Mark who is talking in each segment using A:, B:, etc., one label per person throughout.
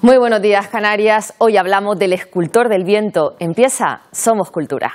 A: Muy buenos días, Canarias. Hoy hablamos del escultor del viento. Empieza Somos Cultura.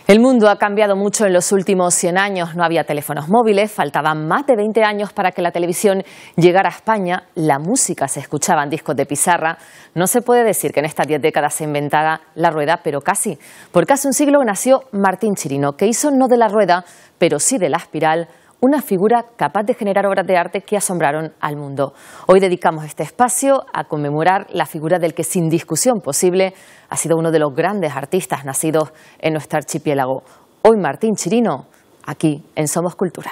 A: El mundo ha cambiado mucho en los últimos 100 años. No había teléfonos móviles, faltaban más de 20 años para que la televisión llegara a España. La música se escuchaba en discos de pizarra. No se puede decir que en estas 10 décadas se inventara la rueda, pero casi. Porque hace un siglo nació Martín Chirino, que hizo no de la rueda, pero sí de la espiral, una figura capaz de generar obras de arte que asombraron al mundo. Hoy dedicamos este espacio a conmemorar la figura del que, sin discusión posible, ha sido uno de los grandes artistas nacidos en nuestro archipiélago. Hoy Martín Chirino, aquí en Somos Cultura.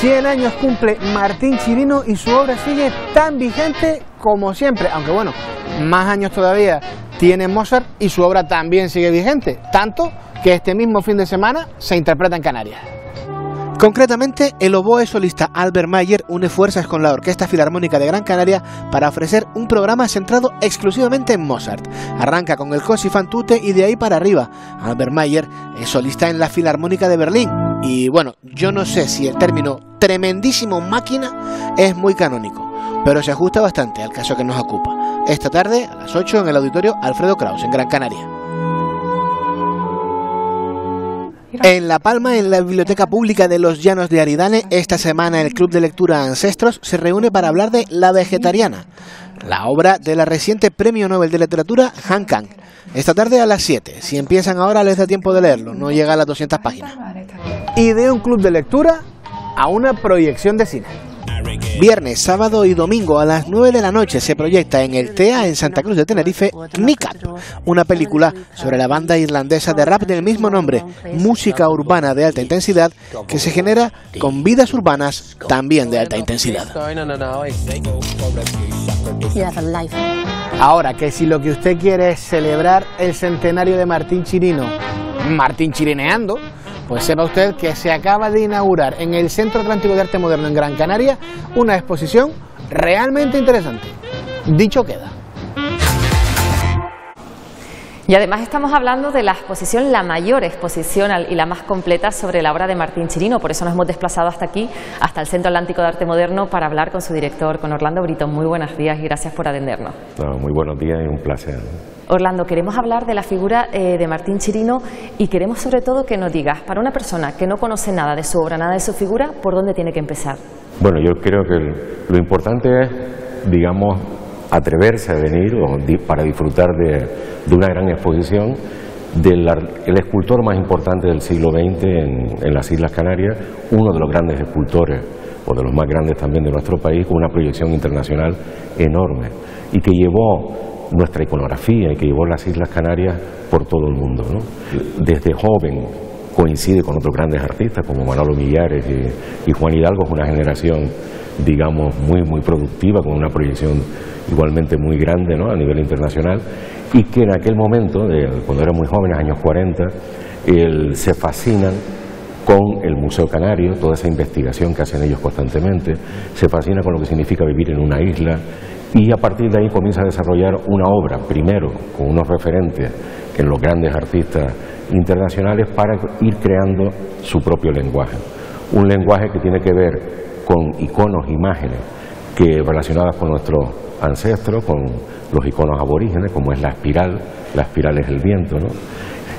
B: 100 años cumple Martín Chirino y su obra sigue tan vigente como siempre, aunque bueno, más años todavía tiene Mozart y su obra también sigue vigente, tanto que este mismo fin de semana se interpreta en Canarias. Concretamente, el oboe solista Albert Mayer une fuerzas con la Orquesta Filarmónica de Gran Canaria para ofrecer un programa centrado exclusivamente en Mozart. Arranca con el Così fan tutte y de ahí para arriba. Albert Mayer es solista en la Filarmónica de Berlín. Y bueno, yo no sé si el término tremendísimo máquina es muy canónico, pero se ajusta bastante al caso que nos ocupa. Esta tarde, a las 8, en el Auditorio Alfredo Kraus, en Gran Canaria. En La Palma, en la Biblioteca Pública de los Llanos de Aridane, esta semana el Club de Lectura Ancestros se reúne para hablar de La Vegetariana, la obra de la reciente Premio Nobel de Literatura Han Kang. Esta tarde a las 7, si empiezan ahora les da tiempo de leerlo, no llega a las 200 páginas. Y de un club de lectura a una proyección de cine. Viernes, sábado y domingo a las 9 de la noche se proyecta en el TEA en Santa Cruz de Tenerife Knick Up, una película sobre la banda irlandesa de rap del mismo nombre, música urbana de alta intensidad que se genera con vidas urbanas también de alta intensidad. Ahora que si lo que usted quiere es celebrar el centenario de Martín Chirino, Martín Chirineando, pues sepa usted que se acaba de inaugurar en el Centro Atlántico de Arte Moderno en Gran Canaria una exposición realmente interesante. Dicho queda.
A: Y además estamos hablando de la exposición, la mayor exposición y la más completa sobre la obra de Martín Chirino. Por eso nos hemos desplazado hasta aquí, hasta el Centro Atlántico de Arte Moderno, para hablar con su director, con Orlando Brito. Muy buenos días y gracias por atendernos.
C: Muy buenos días y un placer.
A: Orlando, queremos hablar de la figura de Martín Chirino y queremos sobre todo que nos digas, para una persona que no conoce nada de su obra, nada de su figura, ¿por dónde tiene que empezar? Bueno, yo creo que lo importante es, digamos, atreverse a venir para disfrutar de una gran exposición del escultor más importante del siglo XX en las Islas Canarias, uno de los grandes escultores o de los más grandes también de nuestro país, con una proyección internacional enorme y que llevó nuestra iconografía y que llevó las Islas Canarias por todo el mundo, ¿no? Desde joven coincide con otros grandes artistas como Manolo Millares y Juan Hidalgo, es una generación, digamos, muy productiva, con una proyección igualmente muy grande, ¿no?, a nivel internacional, y que en aquel momento, cuando eran muy jóvenes, años 40, se fascinan con el Museo Canario, toda esa investigación que hacen ellos constantemente, se fascina con lo que significa vivir en una isla, y a partir de ahí comienza a desarrollar una obra, primero con unos referentes en los grandes artistas internacionales, para ir creando su propio lenguaje. Un lenguaje que tiene que ver con iconos, imágenes relacionadas con nuestros ancestros, con los iconos aborígenes, como es la espiral es el viento, ¿no?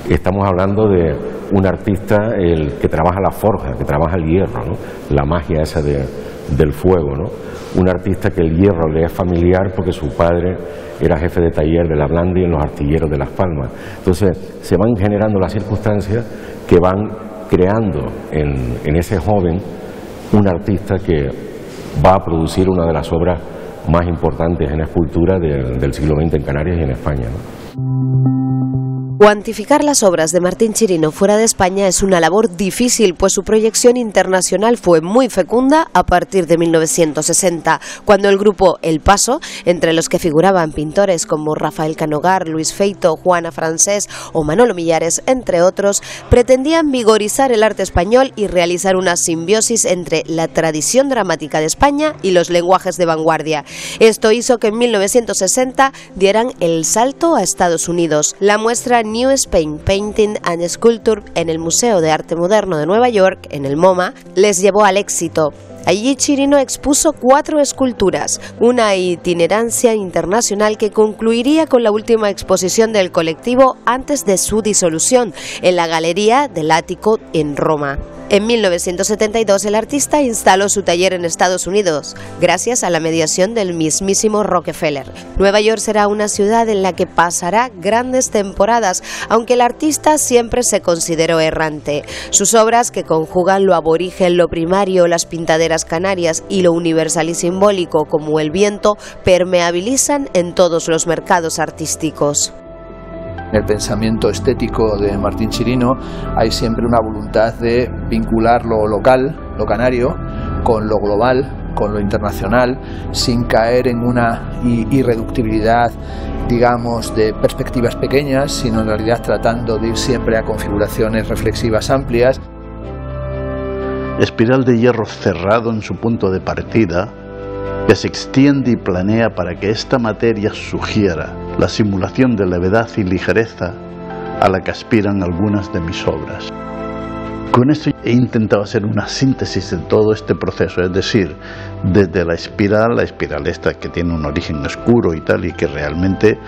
A: Estamos hablando de un artista que trabaja la forja, que trabaja el hierro, ¿no?, la magia esa del fuego, ¿no? Un artista que el hierro le es familiar porque su padre era jefe de taller de la Blandi en los Artilleros de Las Palmas. Entonces se van generando las circunstancias que van creando en ese joven un artista que va a producir una de las obras más importantes en escultura del siglo XX en Canarias y en España, ¿no?
D: Cuantificar las obras de Martín Chirino fuera de España es una labor difícil, pues su proyección internacional fue muy fecunda a partir de 1960, cuando el grupo El Paso, entre los que figuraban pintores como Rafael Canogar, Luis Feito, Juana Francés o Manolo Millares, entre otros, pretendían vigorizar el arte español y realizar una simbiosis entre la tradición dramática de España y los lenguajes de vanguardia. Esto hizo que en 1960 dieran el salto a Estados Unidos. La muestra New Spain Painting and Sculpture en el Museo de Arte Moderno de Nueva York, en el MoMA, les llevó al éxito. Allí Chirino expuso 4 esculturas, una itinerancia internacional que concluiría con la última exposición del colectivo antes de su disolución, en la Galería del Ático en Roma. En 1972 el artista instaló su taller en Estados Unidos, gracias a la mediación del mismísimo Rockefeller. Nueva York será una ciudad en la que pasará grandes temporadas, aunque el artista siempre se consideró errante. Sus obras, que conjugan lo aborigen, lo primario, las pintaderas canarias y lo universal y simbólico como el viento, permeabilizan en todos los mercados artísticos.
E: En el pensamiento estético de Martín Chirino hay siempre una voluntad de vincular lo local, lo canario, con lo global, con lo internacional, sin caer en una irreductibilidad, digamos, de perspectivas pequeñas, sino en realidad tratando de ir siempre a configuraciones reflexivas amplias.
F: Espiral de hierro cerrado en su punto de partida, que se extiende y planea para que esta materia sugiera la simulación de levedad y ligereza a la que aspiran algunas de mis obras. Con esto he intentado hacer una síntesis de todo este proceso, es decir, desde la espiral esta que tiene un origen oscuro y tal, y que realmente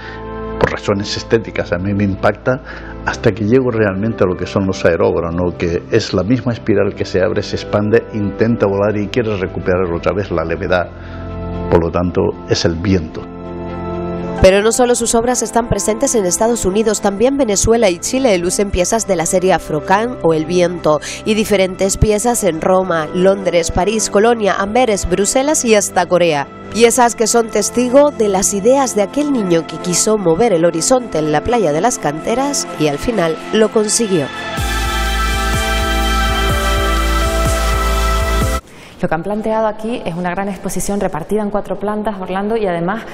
F: por razones estéticas a mí me impacta, hasta que llego realmente a lo que son los aerógrafos, ¿no? Que es la misma espiral que se abre, se expande, intenta volar y quiere recuperar otra vez la levedad. Por lo tanto, es el viento.
D: Pero no solo sus obras están presentes en Estados Unidos, también Venezuela y Chile lucen piezas de la serie Afrocán o El Viento, y diferentes piezas en Roma, Londres, París, Colonia, Amberes, Bruselas y hasta Corea. Piezas que son testigo de las ideas de aquel niño que quiso mover el horizonte en la playa de las canteras y al final lo consiguió.
A: Lo que han planteado aquí es una gran exposición repartida en 4 plantas, Orlando, y además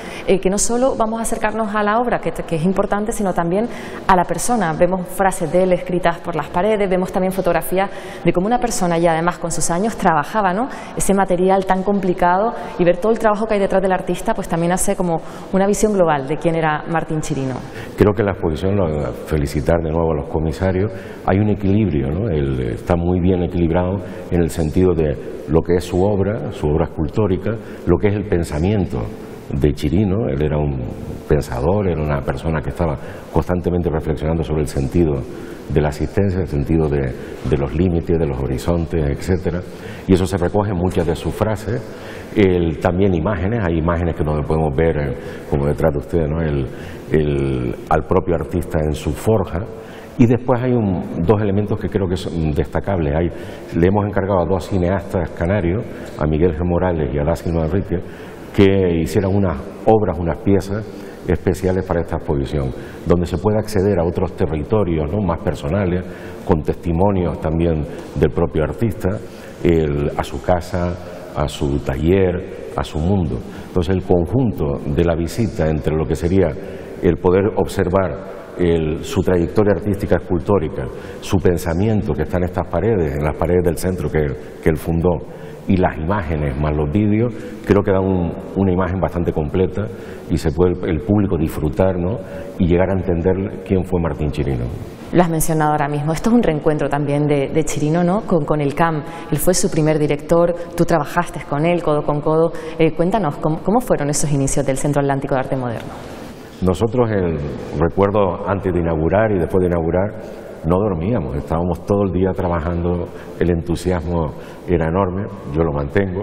A: que no solo vamos a acercarnos a la obra, que es importante, sino también a la persona. Vemos frases de él escritas por las paredes, vemos también fotografías de cómo una persona, y además con sus años, trabajaba, ¿no?, ese material tan complicado, y ver todo el trabajo que hay detrás del artista pues también hace como una visión global de quién era Martín Chirino.
C: Creo que la exposición, felicitar de nuevo a los comisarios, hay un equilibrio, ¿no? Está muy bien equilibrado en el sentido de lo que es su obra escultórica, lo que es el pensamiento de Chirino. Él era un pensador, era una persona que estaba constantemente reflexionando sobre el sentido de la existencia, el sentido de los límites, de los horizontes, etcétera, y eso se recoge en muchas de sus frases. También imágenes, hay imágenes que no podemos ver como detrás de ustedes, ¿no?, al propio artista en su forja. Y después hay 2 elementos que creo que son destacables. Le hemos encargado a 2 cineastas canarios, a Miguel G. Morales y a Dácilo Enrique, que hicieran unas obras, unas piezas especiales para esta exposición, donde se puede acceder a otros territorios, ¿no?, más personales, con testimonios también del propio artista, a su casa, a su taller, a su mundo. Entonces el conjunto de la visita entre lo que sería el poder observar su trayectoria artística escultórica, su pensamiento que está en estas paredes, en las paredes del centro que él fundó, y las imágenes más los vídeos, creo que dan una imagen bastante completa y se puede el público disfrutar, ¿no?, y llegar a entender quién fue Martín Chirino.
A: Lo has mencionado ahora mismo, esto es un reencuentro también de Chirino, ¿no?, con el CAM. Él fue su primer director, tú trabajaste con él codo con codo. Cuéntanos, ¿cómo fueron esos inicios del Centro Atlántico de Arte Moderno?
C: Nosotros, recuerdo antes de inaugurar y después de inaugurar, no dormíamos, estábamos todo el día trabajando, el entusiasmo era enorme, yo lo mantengo,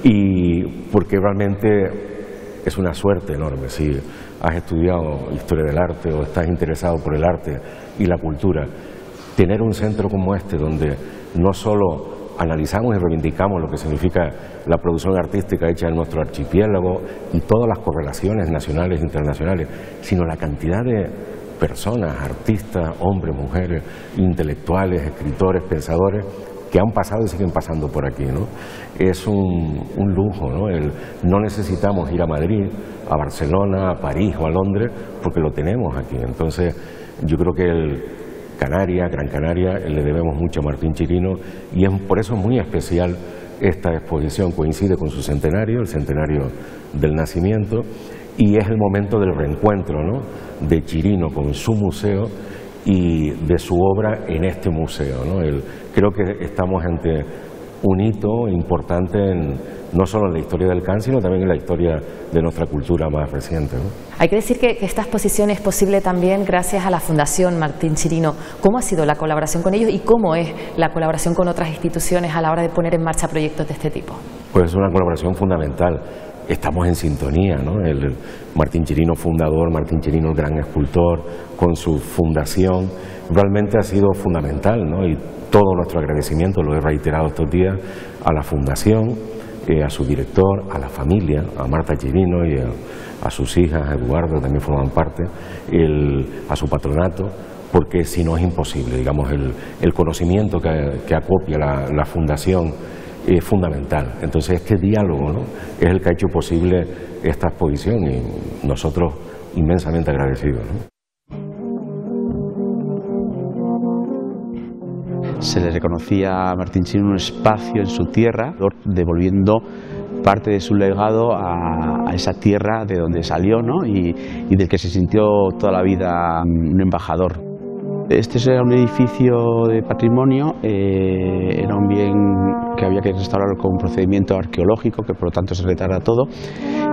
C: y porque realmente es una suerte enorme. Si has estudiado historia del arte o estás interesado por el arte y la cultura, tener un centro como este donde no solo analizamos y reivindicamos lo que significa la producción artística hecha en nuestro archipiélago y todas las correlaciones nacionales e internacionales, sino la cantidad de personas, artistas, hombres, mujeres, intelectuales, escritores, pensadores, que han pasado y siguen pasando por aquí, ¿no? Es un lujo, ¿no? No necesitamos ir a Madrid, a Barcelona, a París o a Londres, porque lo tenemos aquí. Entonces, yo creo que Gran Canaria, le debemos mucho a Martín Chirino, y por eso es muy especial esta exposición. Coincide con su centenario, el centenario del nacimiento, y es el momento del reencuentro, ¿no?, de Chirino con su museo y de su obra en este museo, ¿no? Creo que estamos ante un hito importante no solo en la historia del Can, sino también en la historia de nuestra cultura más reciente, ¿no?
A: Hay que decir que esta exposición es posible también gracias a la Fundación Martín Chirino. ¿Cómo ha sido la colaboración con ellos y cómo es la colaboración con otras instituciones a la hora de poner en marcha proyectos de este tipo?
C: Pues es una colaboración fundamental. Estamos en sintonía, ¿no? El Martín Chirino fundador, Martín Chirino el gran escultor, con su fundación, realmente ha sido fundamental, ¿no? Y todo nuestro agradecimiento, lo he reiterado estos días, a la fundación, a su director, a la familia, a Marta Chirino y a sus hijas, a Eduardo, también forman parte, a su patronato, porque si no es imposible, digamos, el conocimiento que acopia la fundación es fundamental. Entonces este diálogo, ¿no?, es el que ha hecho posible esta exposición y nosotros inmensamente agradecidos, ¿no?
G: Se le reconocía a Martín Chirino un espacio en su tierra, devolviendo parte de su legado a esa tierra de donde salió, ¿no?, y del que se sintió toda la vida un embajador. Este era un edificio de patrimonio, era un bien que había que restaurarlo con un procedimiento arqueológico, que por lo tanto se retarda todo,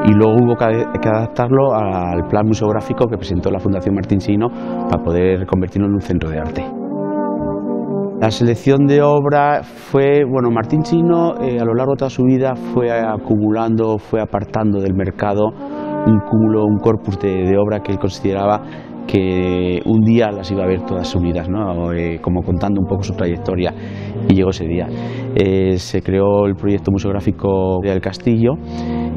G: y luego hubo que adaptarlo al plan museográfico que presentó la Fundación Martín Chirino para poder convertirlo en un centro de arte. La selección de obra fue, bueno, Martín Chirino a lo largo de toda su vida fue acumulando, fue apartando del mercado un corpus de obra que él consideraba que un día las iba a ver todas unidas, ¿no?, como contando un poco su trayectoria, y llegó ese día. Se creó el proyecto museográfico del Castillo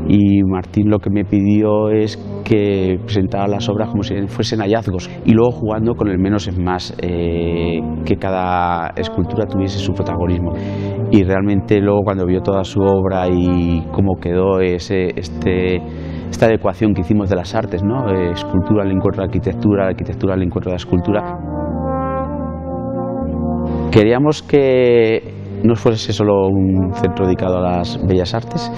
G: y Martín lo que me pidió es que presentara las obras como si fuesen hallazgos y luego jugando con el menos es más, que cada escultura tuviese su protagonismo. Y realmente luego cuando vio toda su obra y cómo quedó esta adecuación que hicimos de las artes, ¿no?, escultura al encuentro de la arquitectura al encuentro de la escultura. Queríamos que no fuese solo un centro dedicado a las bellas artes,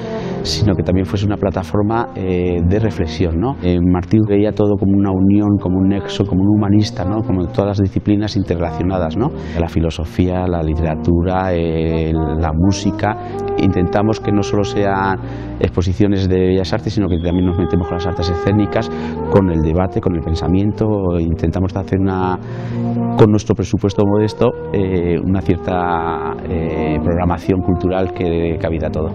G: sino que también fuese una plataforma de reflexión, ¿no? Martín veía todo como una unión, como un nexo, como un humanista, ¿no?, como todas las disciplinas interrelacionadas, ¿no?, la filosofía, la literatura, la música. Intentamos que no solo sean exposiciones de bellas artes, sino que también nos metemos con las artes escénicas, con el debate, con el pensamiento. Intentamos hacer con nuestro presupuesto modesto, una cierta programación cultural que dé cabida a todo.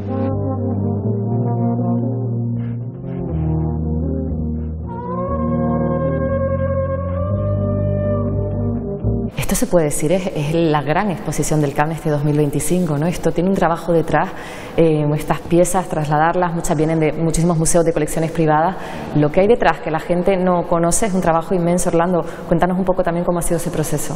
A: Esto se puede decir, es la gran exposición del Can este 2025, ¿no? Esto tiene un trabajo detrás, estas piezas, trasladarlas, muchas vienen de muchísimos museos de colecciones privadas. Lo que hay detrás, que la gente no conoce, es un trabajo inmenso. Orlando, cuéntanos un poco también cómo ha sido ese proceso.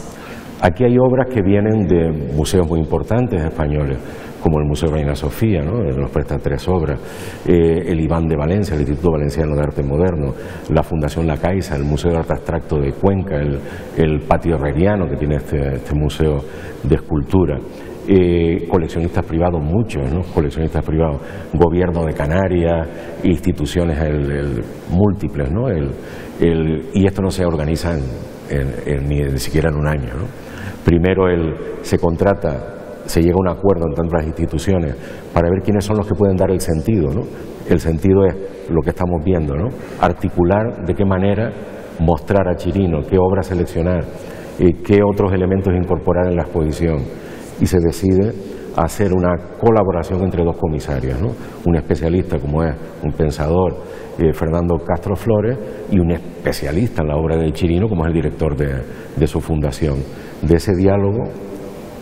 C: Aquí hay obras que vienen de museos muy importantes españoles, como el Museo Reina Sofía, ¿no?, nos presta 3 obras, el Iván de Valencia, el Instituto Valenciano de Arte Moderno, la Fundación La Caixa, el Museo de Arte Abstracto de Cuenca, el Patio Herreriano, que tiene este museo de escultura. Coleccionistas privados, muchos, ¿no?, coleccionistas privados, Gobierno de Canarias, instituciones múltiples, ¿no?, y esto no se organiza ni siquiera en un año, ¿no? Primero se llega a un acuerdo entre otras instituciones para ver quiénes son los que pueden dar el sentido, ¿no? El sentido es lo que estamos viendo, ¿no?, articular de qué manera mostrar a Chirino, qué obras seleccionar, qué otros elementos incorporar en la exposición, y se decide hacer una colaboración entre 2 comisarios, ¿no?, un especialista como es un pensador, Fernando Castro Flores, y un especialista en la obra de Chirino como es el director de su fundación. De ese diálogo,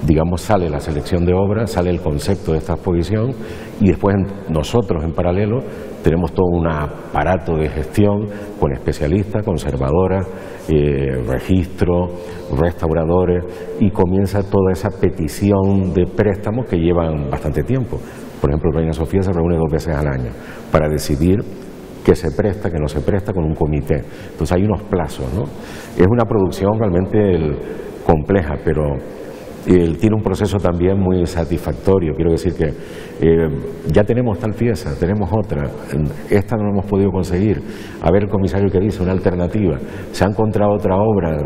C: digamos, sale la selección de obras, sale el concepto de esta exposición, y después nosotros en paralelo tenemos todo un aparato de gestión con especialistas, conservadoras, registro, restauradores, y comienza toda esa petición de préstamos que llevan bastante tiempo. Por ejemplo, Reina Sofía se reúne 2 veces al año para decidir qué se presta, qué no se presta, con un comité. Entonces hay unos plazos, ¿no? Es una producción realmente compleja, pero tiene un proceso también muy satisfactorio. Quiero decir que ya tenemos tal pieza, tenemos otra, esta no la hemos podido conseguir. A ver el comisario que dice, una alternativa. Se ha encontrado otra obra.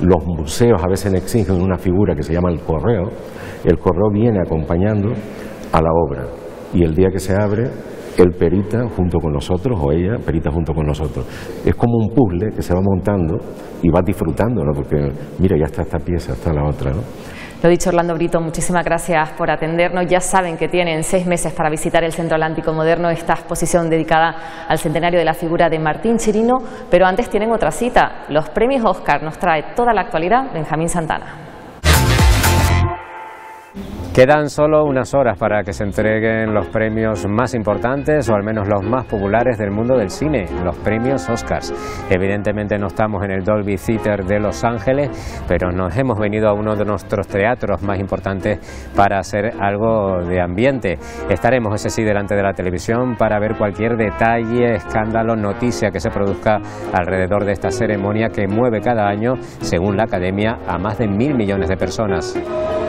C: Los museos a veces exigen una figura que se llama el correo. El correo viene acompañando a la obra y el día que se abre, él perita junto con nosotros o ella perita junto con nosotros. Es como un puzzle que se va montando y va disfrutando, ¿no? Porque mira, ya está esta pieza, está la otra, ¿no?
A: Lo dicho, Orlando Brito, muchísimas gracias por atendernos. Ya saben que tienen 6 meses para visitar el Centro Atlántico Moderno, esta exposición dedicada al centenario de la figura de Martín Chirino, pero antes tienen otra cita, los premios Oscar. Nos trae toda la actualidad Benjamín Santana.
H: Quedan solo unas horas para que se entreguen los premios más importantes, o al menos los más populares del mundo del cine, los premios Oscars. Evidentemente no estamos en el Dolby Theater de Los Ángeles, pero nos hemos venido a uno de nuestros teatros más importantes para hacer algo de ambiente. Estaremos, ese sí, delante de la televisión para ver cualquier detalle, escándalo, noticia que se produzca alrededor de esta ceremonia que mueve cada año, según la Academia, a más de 1.000 millones de personas.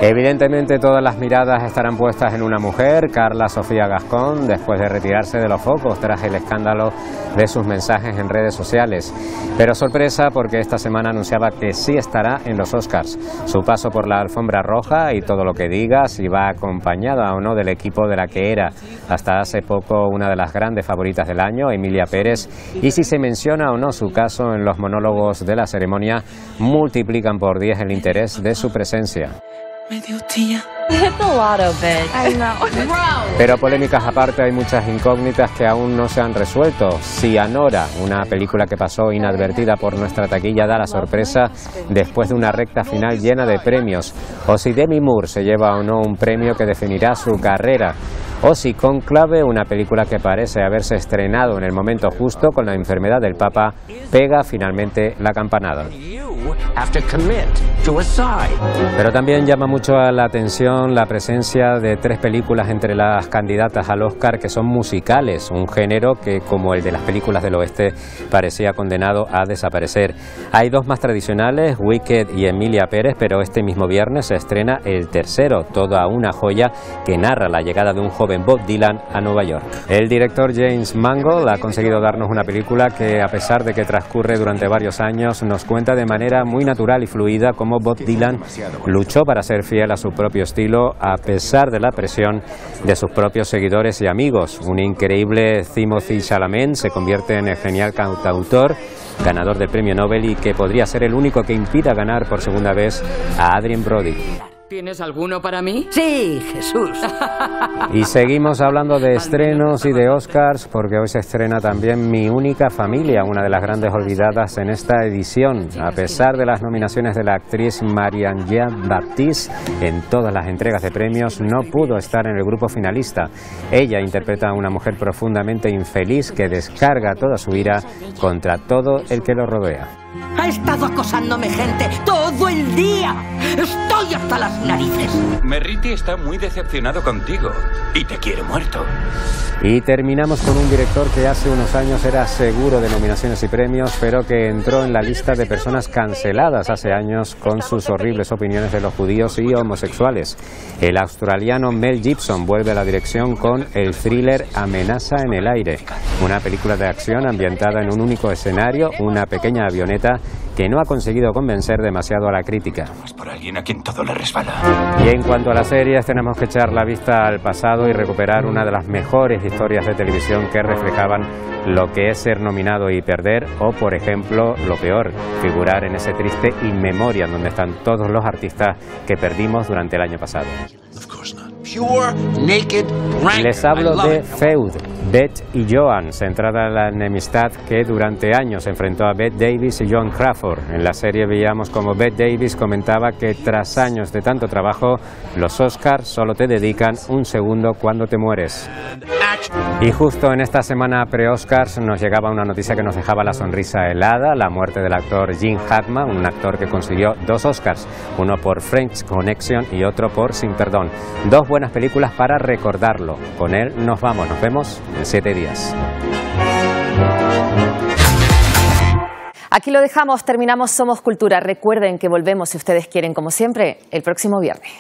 H: Evidentemente todas las miradas estarán puestas en una mujer, Carla Sofía Gascón, después de retirarse de los focos tras el escándalo de sus mensajes en redes sociales. Pero sorpresa, porque esta semana anunciaba que sí estará en los Oscars. Su paso por la alfombra roja y todo lo que diga, si va acompañada o no del equipo de la que era hasta hace poco una de las grandes favoritas del año, Emilia Pérez, y si se menciona o no su caso en los monólogos de la ceremonia, multiplican por 10 el interés de su presencia. Pero polémicas aparte, hay muchas incógnitas que aún no se han resuelto. Si Anora, una película que pasó inadvertida por nuestra taquilla, da la sorpresa después de una recta final llena de premios, o si Demi Moore se lleva o no un premio que definirá su carrera, o si Conclave, una película que parece haberse estrenado en el momento justo con la enfermedad del Papa, pega finalmente la campanada. Pero también llama mucho a la atención la presencia de 3 películas entre las candidatas al Oscar que son musicales, un género que, como el de las películas del oeste, parecía condenado a desaparecer. Hay 2 más tradicionales, Wicked y Emilia Pérez, pero este mismo viernes se estrena el tercero, toda una joya que narra la llegada de un joven Bob Dylan a Nueva York. El director James Mangold ha conseguido darnos una película que, a pesar de que transcurre durante varios años, nos cuenta de manera muy natural y fluida cómo Bob Dylan luchó para ser fiel a su propio estilo a pesar de la presión de sus propios seguidores y amigos. Un increíble Timothée Chalamet se convierte en el genial cantautor, ganador del premio Nobel y que podría ser el único que impida ganar por segunda vez a Adrien Brody.
I: ¿Tienes alguno para mí? Sí, Jesús.
H: Y seguimos hablando de estrenos y de Oscars, porque hoy se estrena también Mi única familia, una de las grandes olvidadas en esta edición. A pesar de las nominaciones de la actriz Marianne Jean-Baptiste en todas las entregas de premios, no pudo estar en el grupo finalista. Ella interpreta a una mujer profundamente infeliz que descarga toda su ira contra todo el que lo rodea.
I: Ha estado acosándome gente todo el día. Estoy hasta las narices.
J: Merritti está muy decepcionado contigo y te quiere muerto.
H: Y terminamos con un director que hace unos años era seguro de nominaciones y premios, pero que entró en la lista de personas canceladas hace años con sus horribles opiniones de los judíos y homosexuales. El australiano Mel Gibson vuelve a la dirección con el thriller Amenaza en el aire, una película de acción ambientada en un único escenario, una pequeña avioneta que no ha conseguido convencer demasiado a la crítica.
J: Por alguien a quien todo le resbala.
H: Y en cuanto a las series, tenemos que echar la vista al pasado y recuperar una de las mejores historias de televisión que reflejaban lo que es ser nominado y perder, o por ejemplo, lo peor, figurar en ese triste In Memoriam donde están todos los artistas que perdimos durante el año pasado. Les hablo de Feud, Bette y Joan, centrada en la enemistad que durante años enfrentó a Bette Davis y Joan Crawford. En la serie veíamos como Bette Davis comentaba que tras años de tanto trabajo, los Oscars solo te dedican un segundo cuando te mueres. Y justo en esta semana pre-Oscars nos llegaba una noticia que nos dejaba la sonrisa helada, la muerte del actor Gene Hackman, un actor que consiguió 2 Oscars, uno por French Connection y otro por Sin Perdón. 2 buenas películas para recordarlo. Con él nos vemos en 7 días.
A: Aquí lo dejamos, terminamos Somos Cultura. Recuerden que volvemos, si ustedes quieren, como siempre, el próximo viernes.